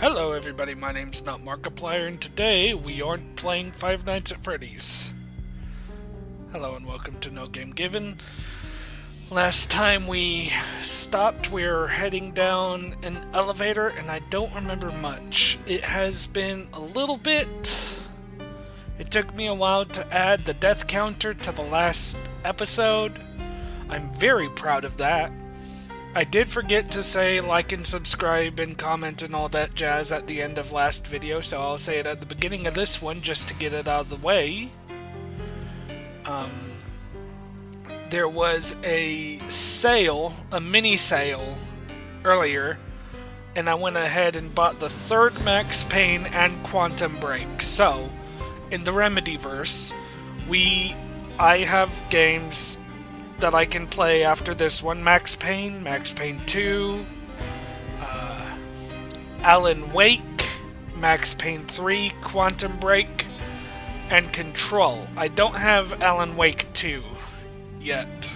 Hello everybody, my name's not Markiplier, and today we aren't playing Five Nights at Freddy's. Hello and welcome to No Game Given. Last time we stopped, we were heading down an elevator, and I don't remember much. It has been a little bit. It took me a while to add the death counter to the last episode. I'm very proud of that. I did forget to say like and subscribe and comment and all that jazz at the end of last video, so I'll say it at the beginning of this one just to get it out of the way. There was a sale, a mini sale, earlier, and I went ahead and bought the third Max Payne and Quantum Break. So, in the Remedyverse, I have games that I can play after this one: Max Payne 2, Alan Wake, Max Payne 3, Quantum Break, and Control. I don't have Alan Wake 2 yet.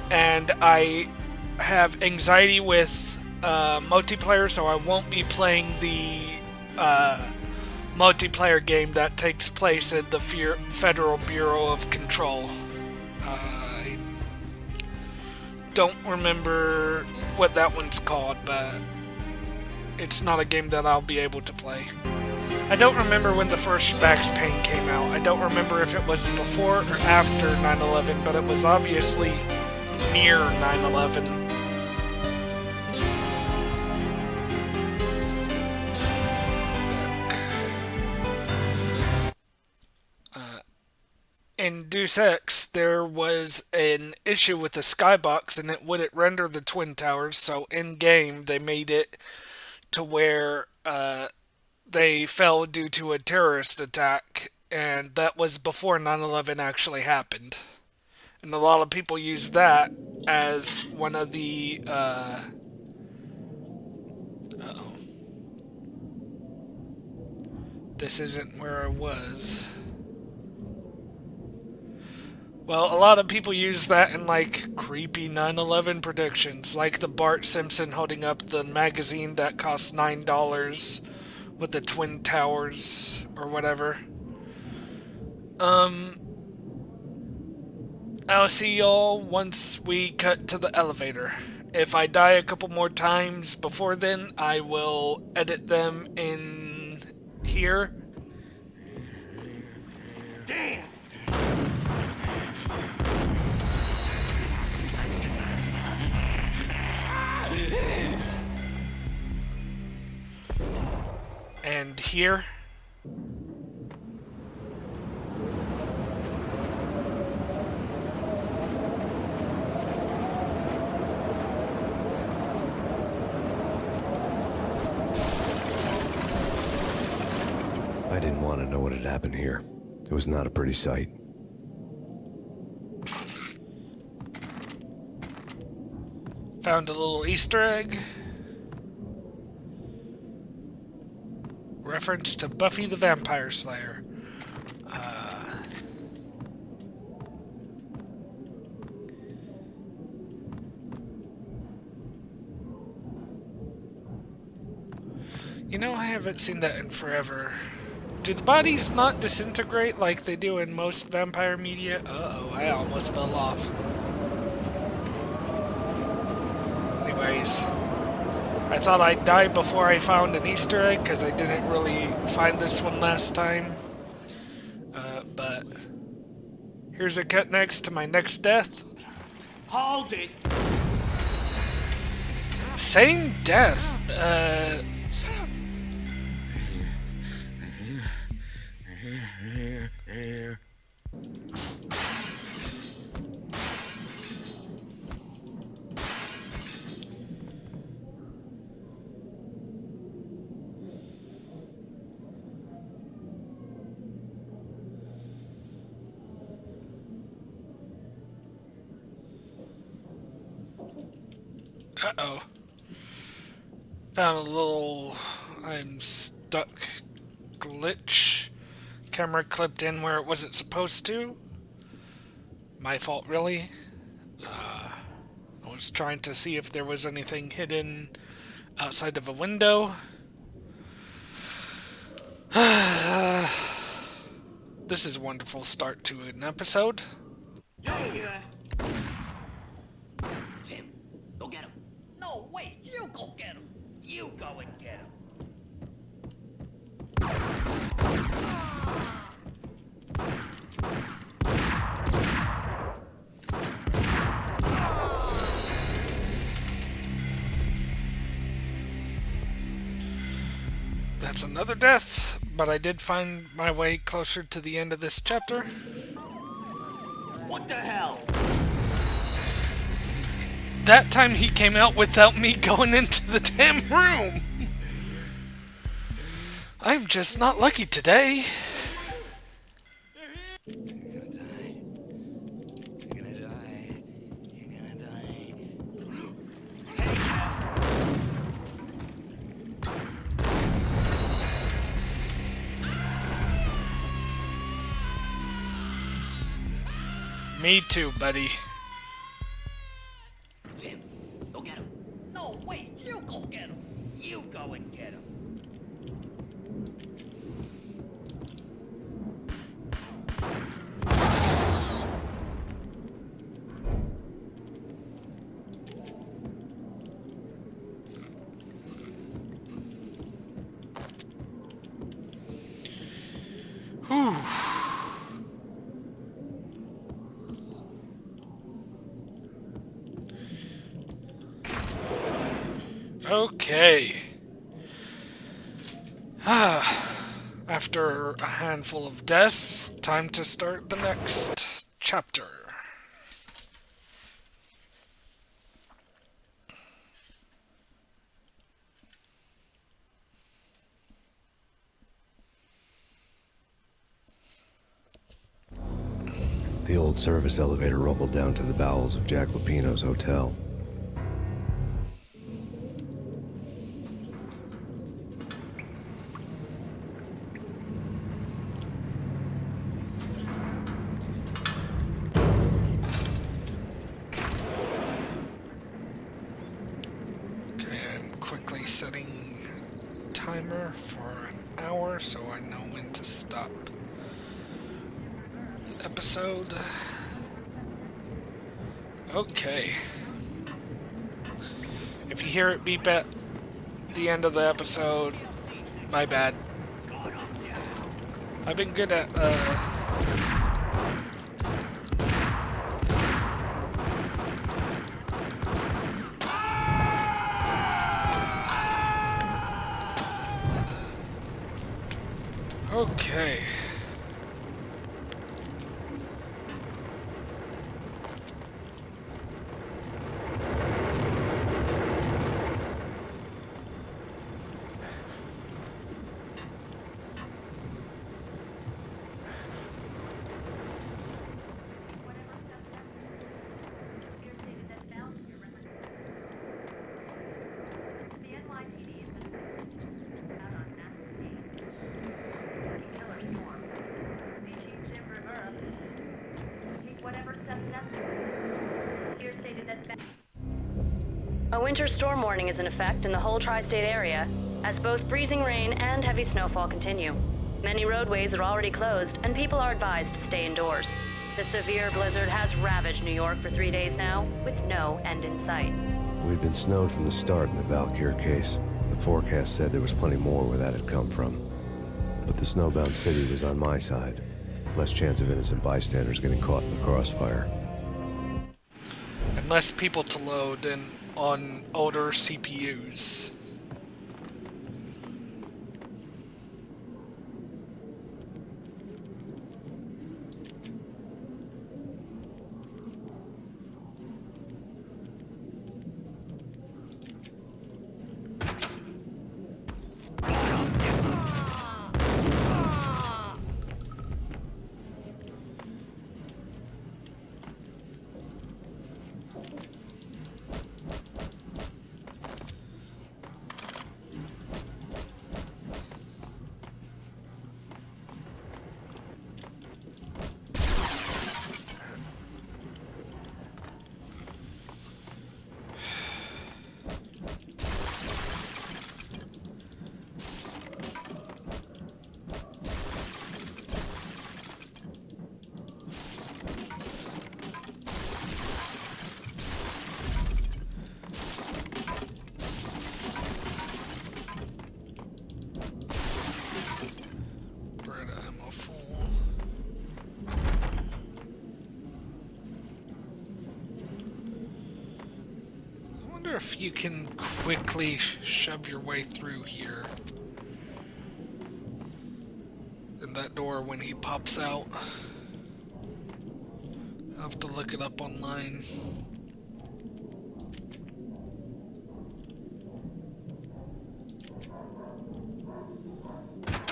And I have anxiety with multiplayer, so I won't be playing the multiplayer game that takes place at the Federal Bureau of Control. I don't remember what that one's called, but it's not a game that I'll be able to play. I don't remember when the first Max Payne came out. I don't remember if it was before or after 9/11, but it was obviously near 9/11. In Deus Ex, there was an issue with the skybox and it wouldn't render the Twin Towers, so in-game they made it to where they fell due to a terrorist attack, and that was before 9/11 actually happened. And a lot of people use that as one of the This isn't where I was. Well, a lot of people use that in, like, creepy 9/11 predictions, like the Bart Simpson holding up the magazine that costs $9 with the Twin Towers or whatever. I'll see y'all once we cut to the elevator. If I die a couple more times before then, I will edit them in here. Damn! And here. I didn't want to know what had happened here. It was not a pretty sight. Found a little Easter egg. Reference to Buffy the Vampire Slayer. You know, I haven't seen that in forever. Do the bodies not disintegrate like they do in most vampire media? Uh-oh, I almost fell off. Anyways, I thought I'd die before I found an Easter egg, because I didn't really find this one last time. But here's a cut next to my next death. Hold it! Same death. Uh-oh. Found a little I'm stuck glitch. Camera clipped in where it wasn't supposed to. My fault, really. I was trying to see if there was anything hidden outside of a window. This is a wonderful start to an episode. Yeah. Tim, go get him. No, wait, you go get him. You go and get him. That's another death, but I did find my way closer to the end of this chapter. What the hell? That time he came out without me going into the damn room. I'm just not lucky today. Me too, buddy. Tim, go get him. No, wait, you go get him. You go and get him. Whew. Okay. After a handful of deaths, time to start the next chapter. The old service elevator rumbled down to the bowels of Jack Lupino's hotel. Okay, I'm quickly setting timer for an hour so I know when to stop the episode. Okay. If you hear it beep at the end of the episode, my bad. I've been good at okay. A winter storm warning is in effect in the whole tri-state area, as both freezing rain and heavy snowfall continue. Many roadways are already closed, and people are advised to stay indoors. The severe blizzard has ravaged New York for 3 days now, with no end in sight. We'd been snowed from the start in the Valkyr case. The forecast said there was plenty more where that had come from. But the snowbound city was on my side. Less chance of innocent bystanders getting caught in the crossfire. And less people to load and on older CPUs. if you can quickly shove your way through here. In that door when he pops out. I'll have to look it up online.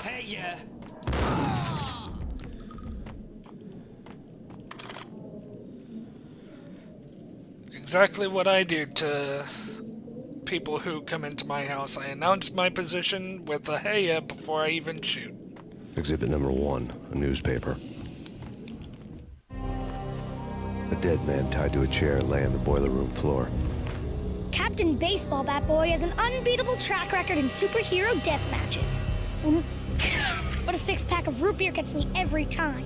Hey, yeah. Exactly what I do to people who come into my house. I announce my position with a hey before I even shoot. Exhibit number 1, a newspaper. A dead man tied to a chair lay on the boiler room floor. Captain Baseball Bat Boy has an unbeatable track record in superhero death matches. But a 6-pack of root beer gets me every time.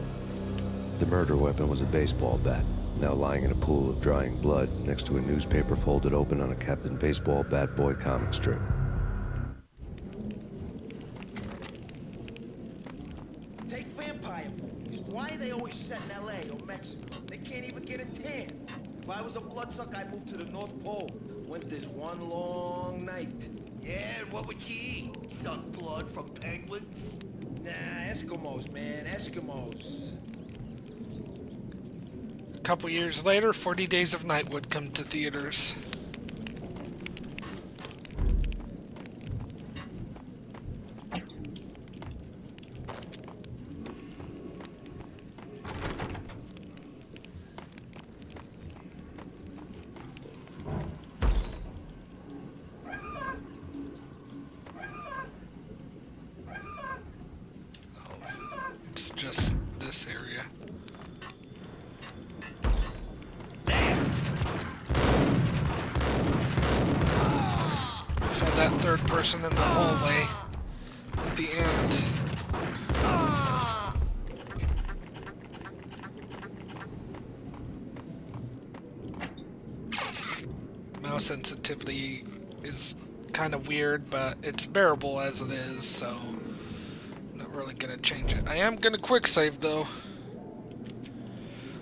The murder weapon was a baseball bat, now lying in a pool of drying blood next to a newspaper folded open on a Captain Baseball Bat Boy comic strip. Take vampire movies. Why are they always set in LA or Mexico? They can't even get a tan. If I was a bloodsucker, I'd move to the North Pole. Winter's one long night. Yeah, and what would you eat? Suck blood from penguins? Nah, Eskimos, man, Eskimos. A couple years later, 40 Days of Night would come to theaters. It's just this area. Saw that third person in the hallway at the end. Mouse sensitivity is kind of weird, but it's bearable as it is, so I'm not really gonna change it. I am gonna quick save though.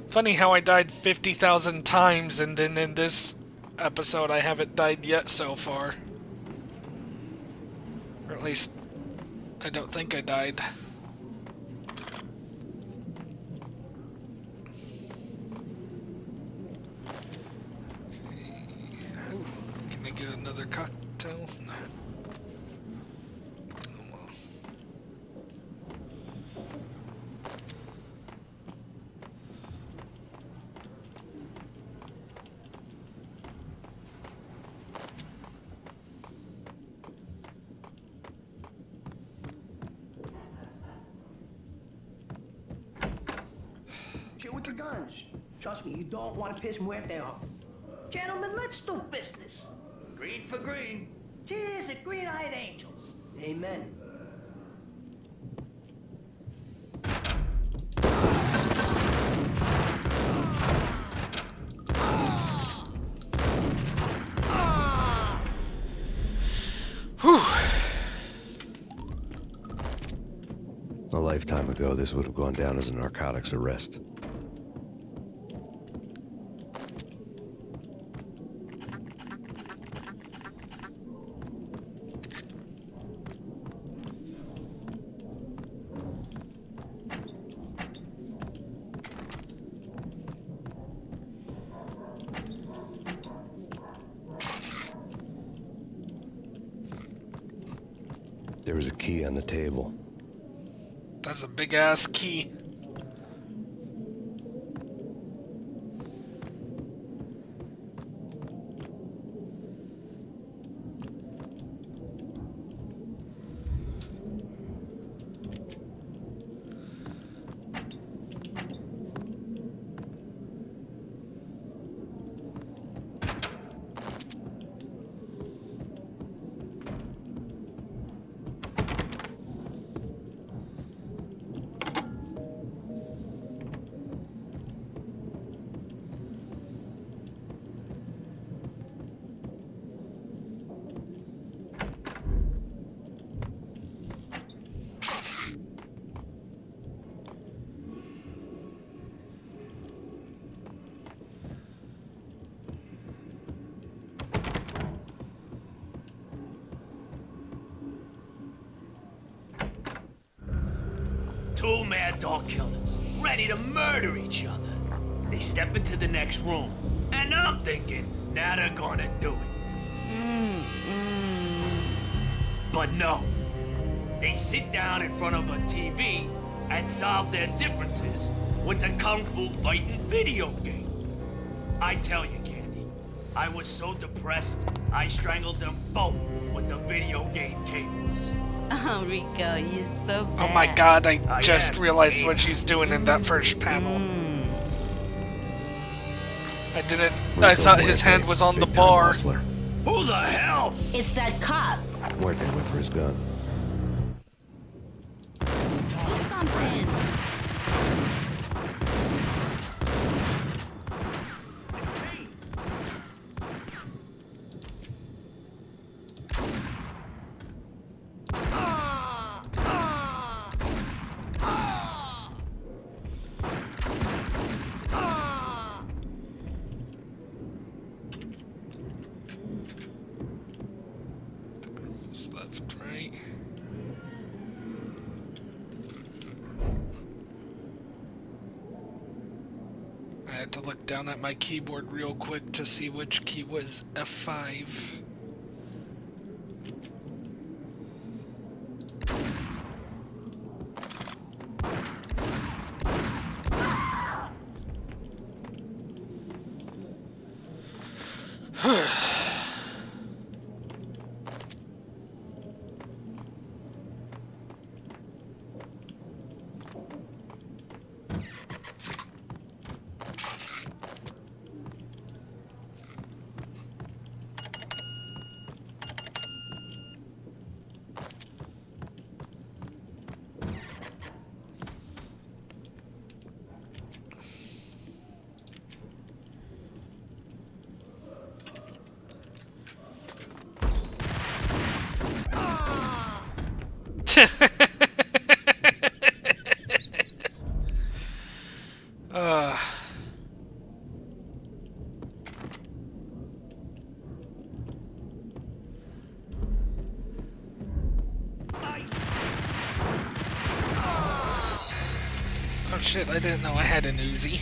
Funny how I died 50,000 times and then in this episode I haven't died yet so far. Or at least I don't think I died. Okay. Ooh, can I get another cocktail? No. Oh well. Chill with the guns. Trust me, you don't want to piss Muerte off. Gentlemen, let's do business. Green for green. Cheers at green-eyed angels. Amen. Whew. A lifetime ago, this would have gone down as a narcotics arrest. There was a key on the table. That's a big ass key. Two mad dog killers, ready to murder each other. They step into the next room, and I'm thinking, now they're gonna do it. But no. They sit down in front of a TV and solve their differences with the kung fu fighting video game. I tell you, Candy, I was so depressed, I strangled them both with the video game cables. Oh, Rico, you're so bad. Oh my god, I just am. realized what she's doing in that first panel. I didn't... I thought his hand was on the Big-time bar. hustler. Who the hell? It's that cop. Where'd they went for his gun? He's on Payne. Left, right. I had to look down at my keyboard real quick to see which key was F5. Oh shit, I didn't know I had an Uzi.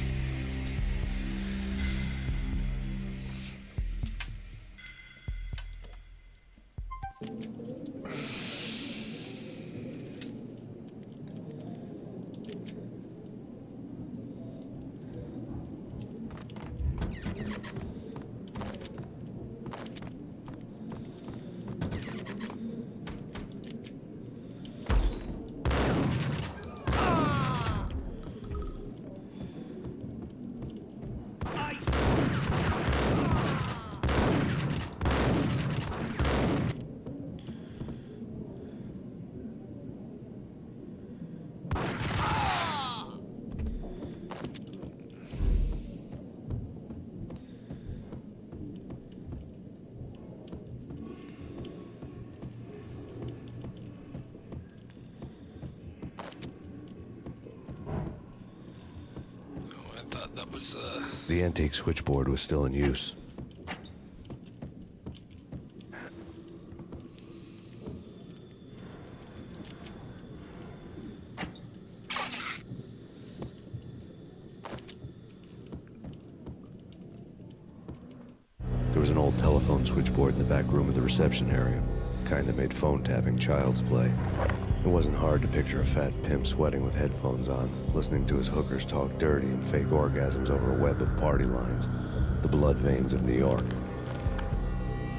That was, The antique switchboard was still in use. There was an old telephone switchboard in the back room of the reception area, the kind that made phone tapping child's play. It wasn't hard to picture a fat pimp sweating with headphones on, listening to his hookers talk dirty and fake orgasms over a web of party lines, the blood veins of New York.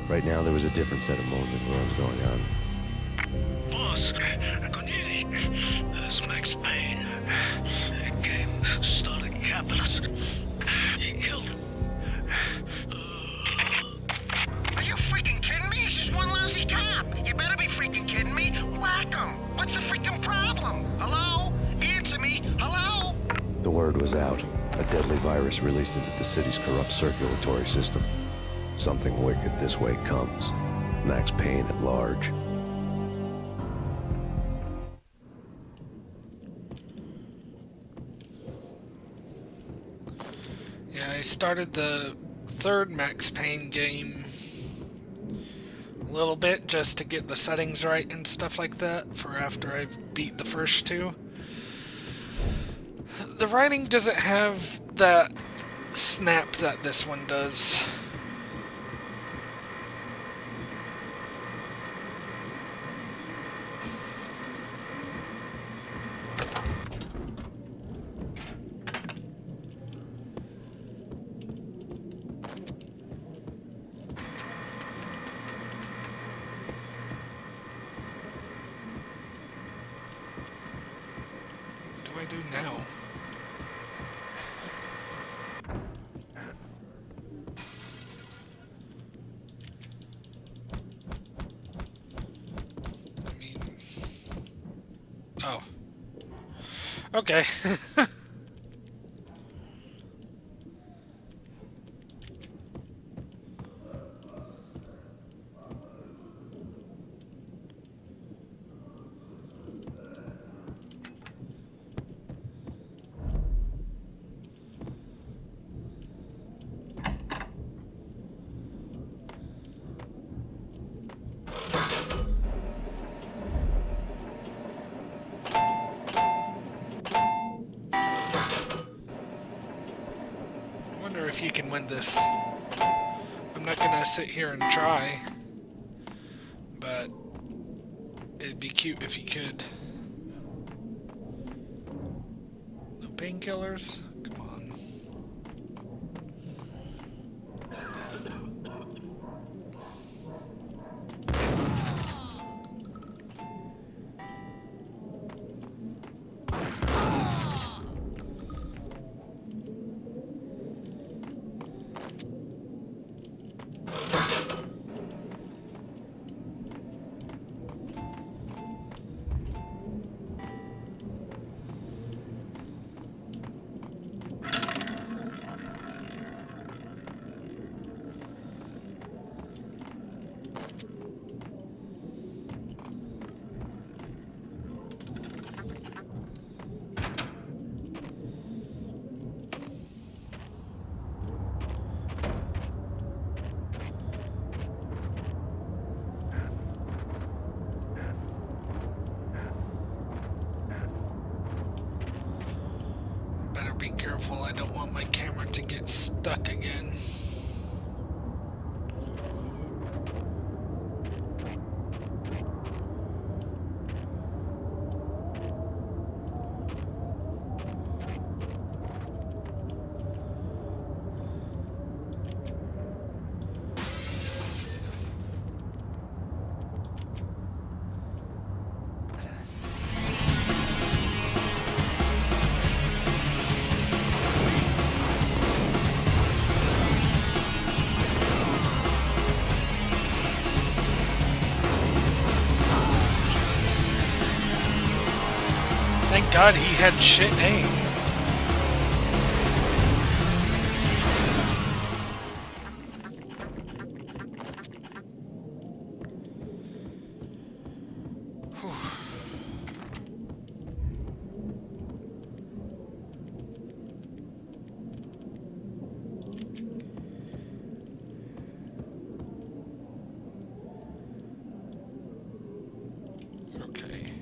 Right now, there was a different set of movement runs going on. Boss, Cornelia, that's Max Payne. That game started capitalist. He killed him. Are you freaking kidding me? He's just one lousy cop. You better be freaking kidding me. Whack him. What's the freaking problem? Hello? Answer me. Hello? The word was out. A deadly virus released into the city's corrupt circulatory system. Something wicked this way comes. Max Payne at large. yeah, I started the third Max Payne game a little bit just to get the settings right and stuff like that for after I beat the first two. The writing doesn't have that snap that this one does. What do I do now? I mean... Oh. Okay. I wonder if you can win this. I'm not gonna sit here and try, but it'd be cute if you could. No painkillers? Come on. Better be careful, I don't want my camera to get stuck again. Thank God he had shit aim. Whew. Okay.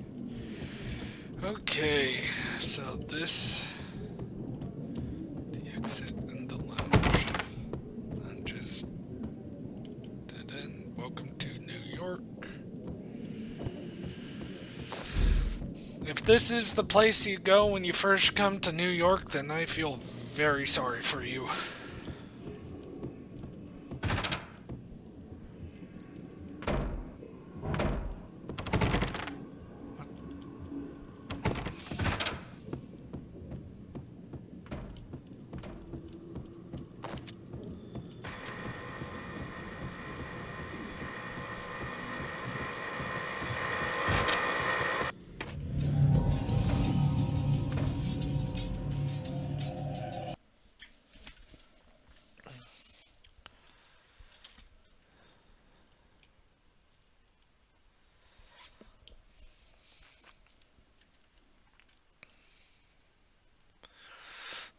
Okay, so this, the exit and the lounge, and just dead end. Welcome to New York. If this is the place you go when you first come to New York, then I feel very sorry for you.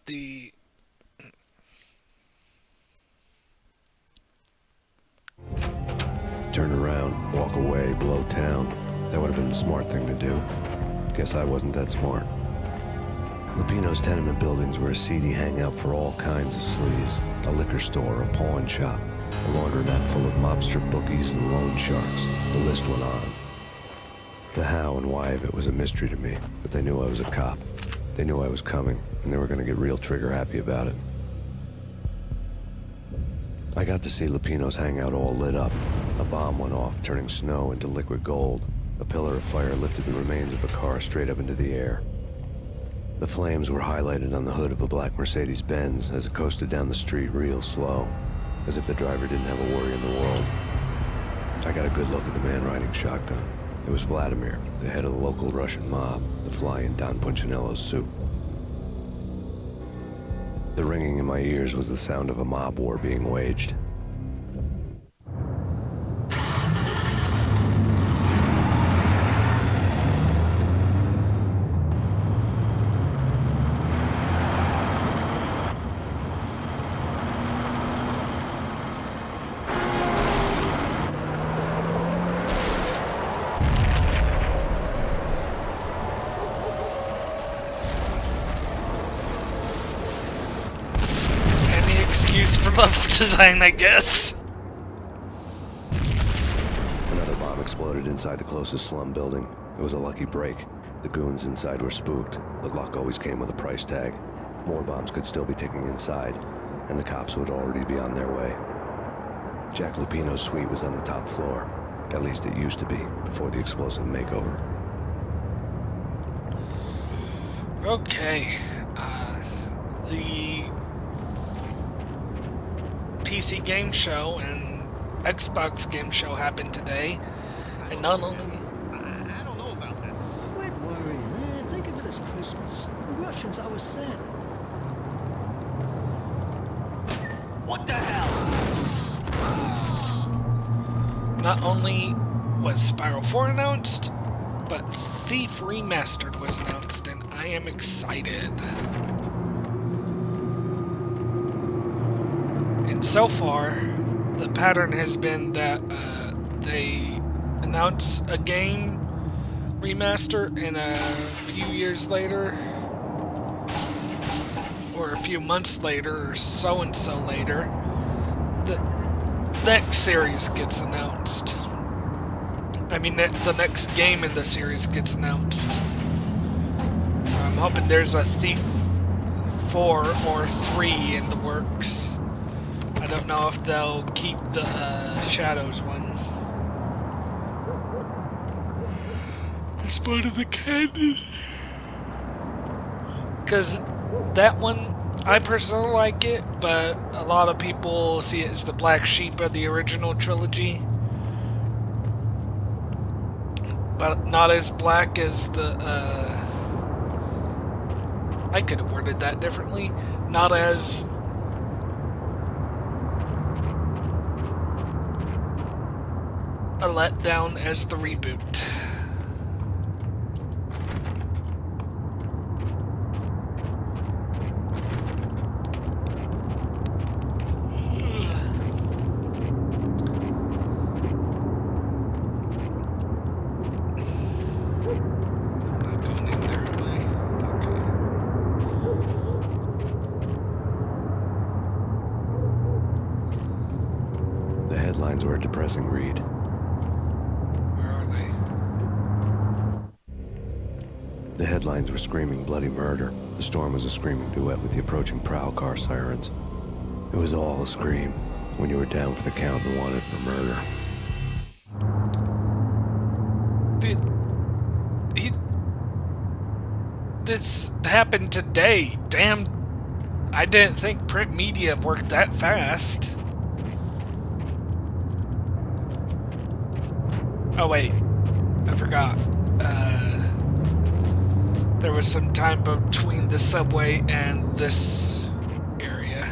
The Turn around, walk away, blow town. That would have been the smart thing to do. Guess I wasn't that smart. Lupino's tenement buildings were a seedy hangout for all kinds of sleaze. A liquor store, a pawn shop, a laundromat full of mobster bookies and loan sharks. The list went on. The how and why of it was a mystery to me, but they knew I was a cop. They knew I was coming, and they were going to get real trigger-happy about it. I got to see Lupino's hangout all lit up. A bomb went off, turning snow into liquid gold. A pillar of fire lifted the remains of a car straight up into the air. The flames were highlighted on the hood of a black Mercedes-Benz as it coasted down the street real slow, as if the driver didn't have a worry in the world. I got a good look at the man riding shotgun. It was Vladimir, the head of the local Russian mob, the fly in Don Punchinello's soup. The ringing in my ears was the sound of a mob war being waged. Excuse for level design, I guess. Another bomb exploded inside the closest slum building. It was a lucky break. The goons inside were spooked, but luck always came with a price tag. More bombs could still be ticking inside, and the cops would already be on their way. Jack Lupino's suite was on the top floor. At least it used to be, before the explosive makeover. Okay. The PC game show and Xbox game show happened today, and not only... I don't know about this. Quit worrying, man. Think of it as Christmas. The Russians I was sent. What the hell? Not only was Spiral 4 announced, but Thief Remastered was announced, and I am excited. And so far, the pattern has been that they announce a game remaster, and a few years later, or a few months later, or so-and-so later, the next series gets announced. I mean, the next game in the series gets announced. So I'm hoping there's a Thief 4 or 3 in the works. I don't know if they'll keep the Shadows one. It's part of the canon. Because that one, I personally like it, but a lot of people see it as the black sheep of the original trilogy. But not as black as the, I could have worded that differently. Not as a letdown as the reboot. Headlines were a depressing read. Where are they? The headlines were screaming bloody murder. The storm was a screaming duet with the approaching prowl car sirens. It was all a scream when you were down for the count and wanted for murder. This happened today. Damn, I didn't think print media worked that fast. Oh wait, I forgot. There was some time between the subway and this area.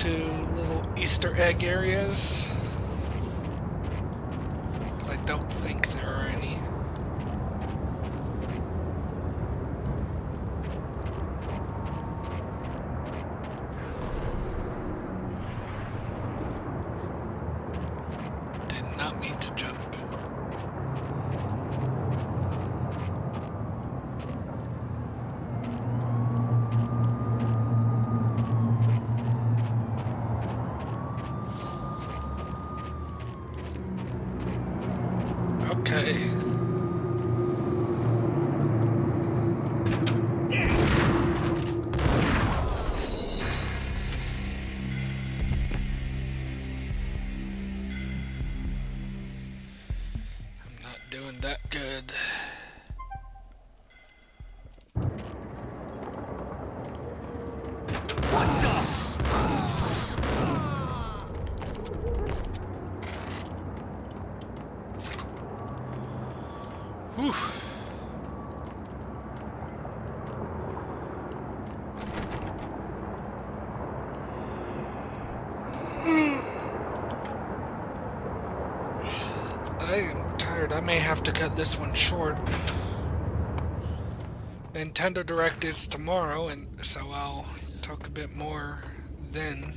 to little Easter egg areas. But I don't think there are any. Did not mean to jump. Okay. I'm not doing that good. What the? Whew. I am tired. I may have to cut this one short. Nintendo Direct is tomorrow, and so I'll talk a bit more then.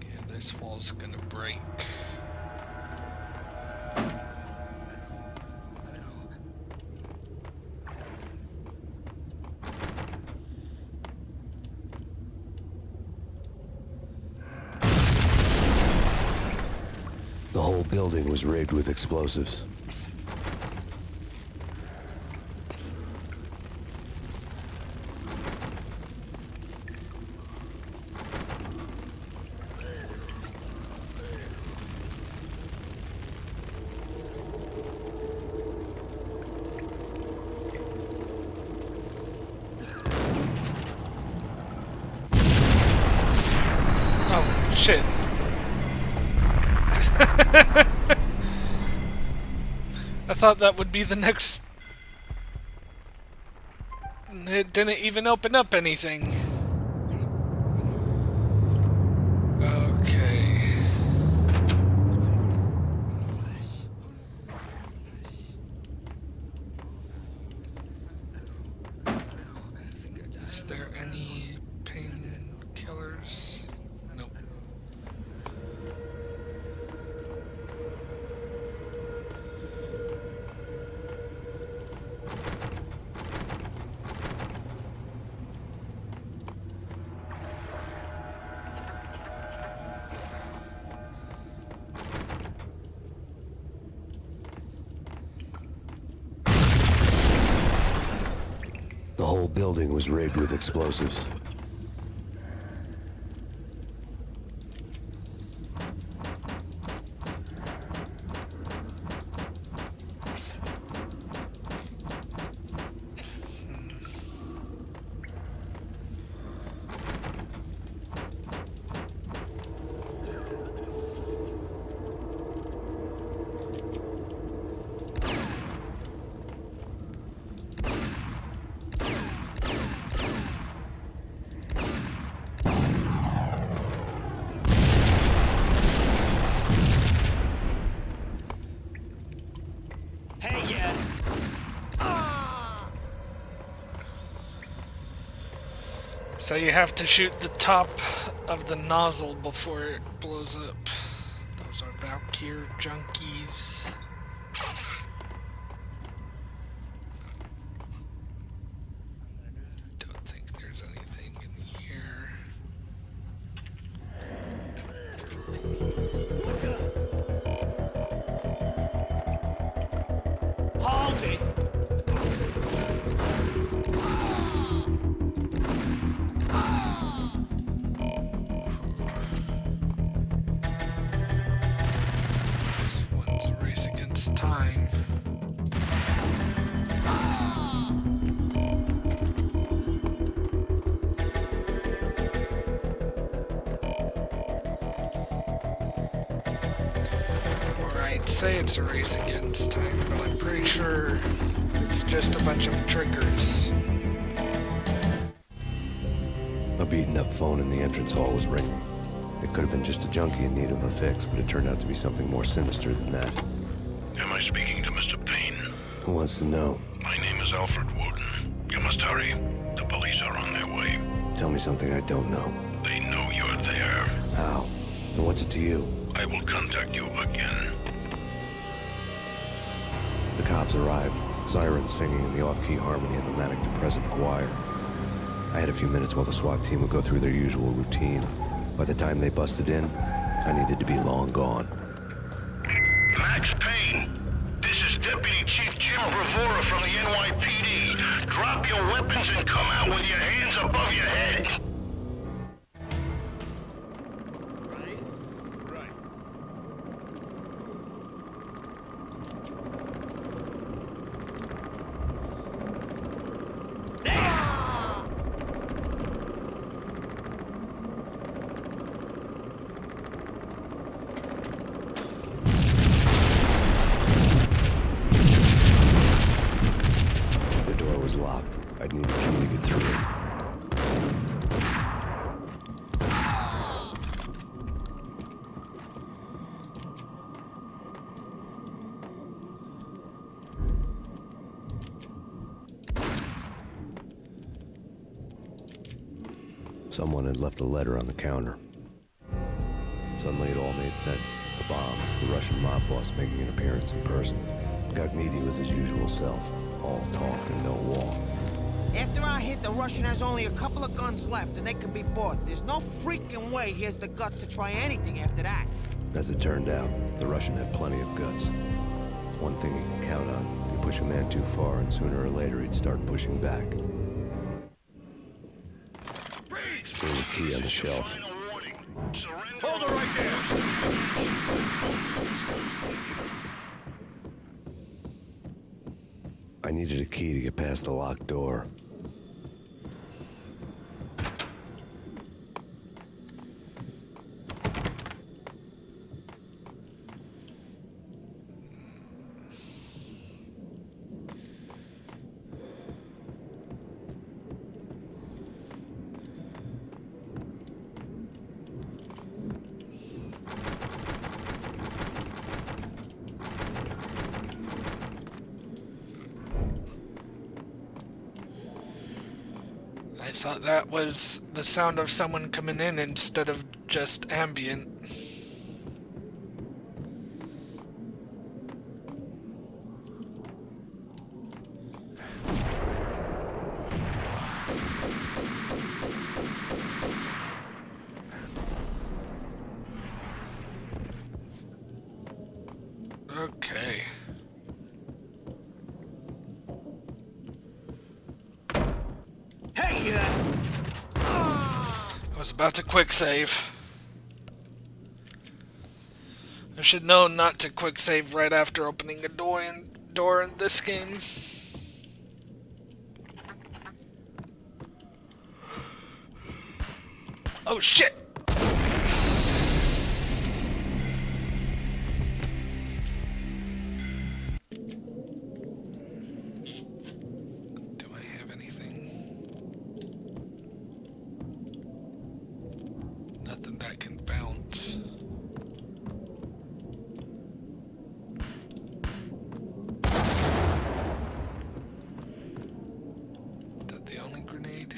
Yeah, this wall's gonna break. The whole building was rigged with explosives. Oh, shit. I thought that would be the next... It didn't even open up anything. Okay. Is there any painkillers? Nope. The whole building was rigged with explosives. Hey, yeah. So you have to shoot the top of the nozzle before it blows up. Those are Valkyr junkies. Don't think there's anything in here. Hold it. This one's a race against time. might say it's a race against time, but I'm pretty sure it's just a bunch of triggers. A beaten-up phone in the entrance hall was ringing. It could have been just a junkie in need of a fix, but it turned out to be something more sinister than that. Am I speaking to Mr. Payne? Who wants to know? My name is Alfred Woden. You must hurry. The police are on their way. Tell me something I don't know. They know you're there. How? And what's it to you? I will contact you again. The cops arrived, sirens singing in the off-key harmony of a manic-depressive choir. I had a few minutes while the SWAT team would go through their usual routine. By the time they busted in, I needed to be long gone. Max Payne, this is Deputy Chief Jim Bravura from the NYPD. Drop your weapons and come out with your hands above your head. The door was locked. I'd need a key to get through it. Someone had left a letter on the counter. Suddenly it all made sense. The bombs, the Russian mob boss making an appearance in person. Gagnidi was his usual self. All talk and no walk. After our hit, the Russian has only a couple of guns left, and they can be bought. There's no freaking way he has the guts to try anything after that. As it turned out, the Russian had plenty of guts. One thing he could count on. You push a man too far, and sooner or later he'd start pushing back. Threw the key on the shelf. Hold it right there. I needed a key to get past the locked door. I thought that was the sound of someone coming in instead of just ambient. Okay. Hey, I was about to quick save. I should know not to quick save right after opening a door in this game. Oh shit! Do I have anything? Nothing that can bounce. Is that the only grenade?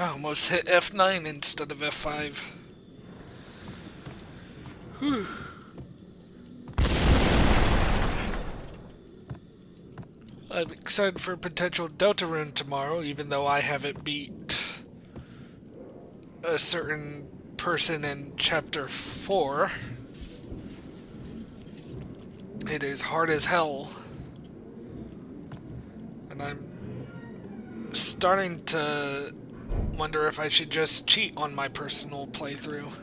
I almost hit F9 instead of F5. Whew. I'm excited for a potential Deltarune tomorrow, even though I haven't beat a certain person in Chapter 4. It is hard as hell. And I'm starting to wonder if I should just cheat on my personal playthrough.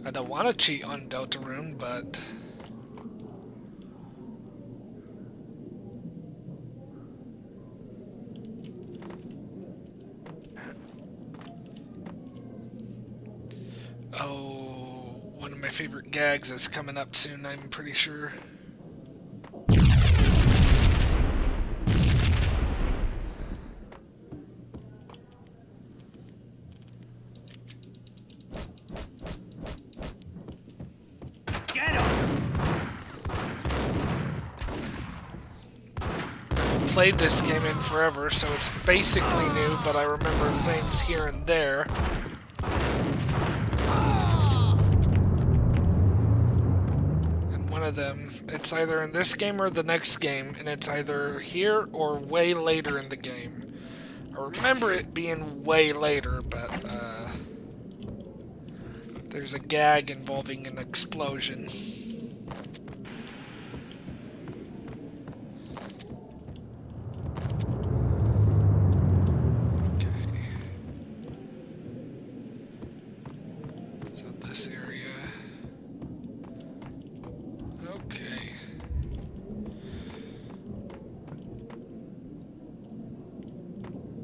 I don't want to cheat on Deltarune, but oh, one of my favorite gags is coming up soon, I'm pretty sure. Played this game in forever, so it's basically new, but I remember things here and there. And one of them, it's either in this game or the next game, and it's either here or way later in the game. I remember it being way later, but there's a gag involving an explosion.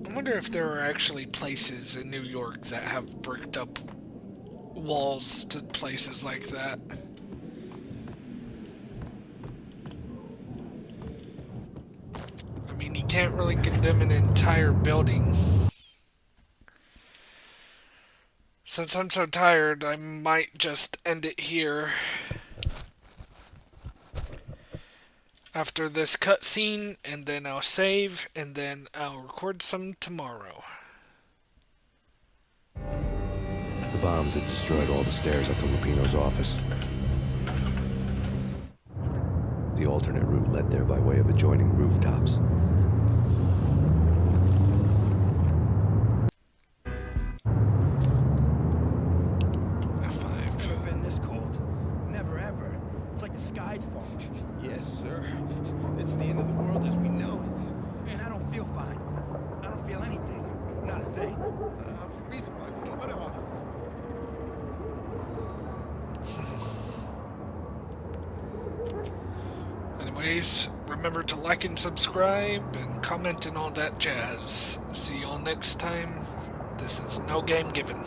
I wonder if there are actually places in New York that have bricked up walls to places like that. I mean, you can't really condemn an entire building. Since I'm so tired, I might just end it here. After this cutscene, and then I'll save, and then I'll record some tomorrow. The bombs had destroyed all the stairs up to Lupino's office. The alternate route led there by way of adjoining rooftops. F5. It's never been this cold. Never ever. It's like the sky's falling. Yes, sir. It's the end of the world as we know it. And I don't feel fine. I don't feel anything. Not a thing. I'm freezing my butt off. Anyways, remember to like and subscribe and comment and all that jazz. See you all next time. This is No Game Given.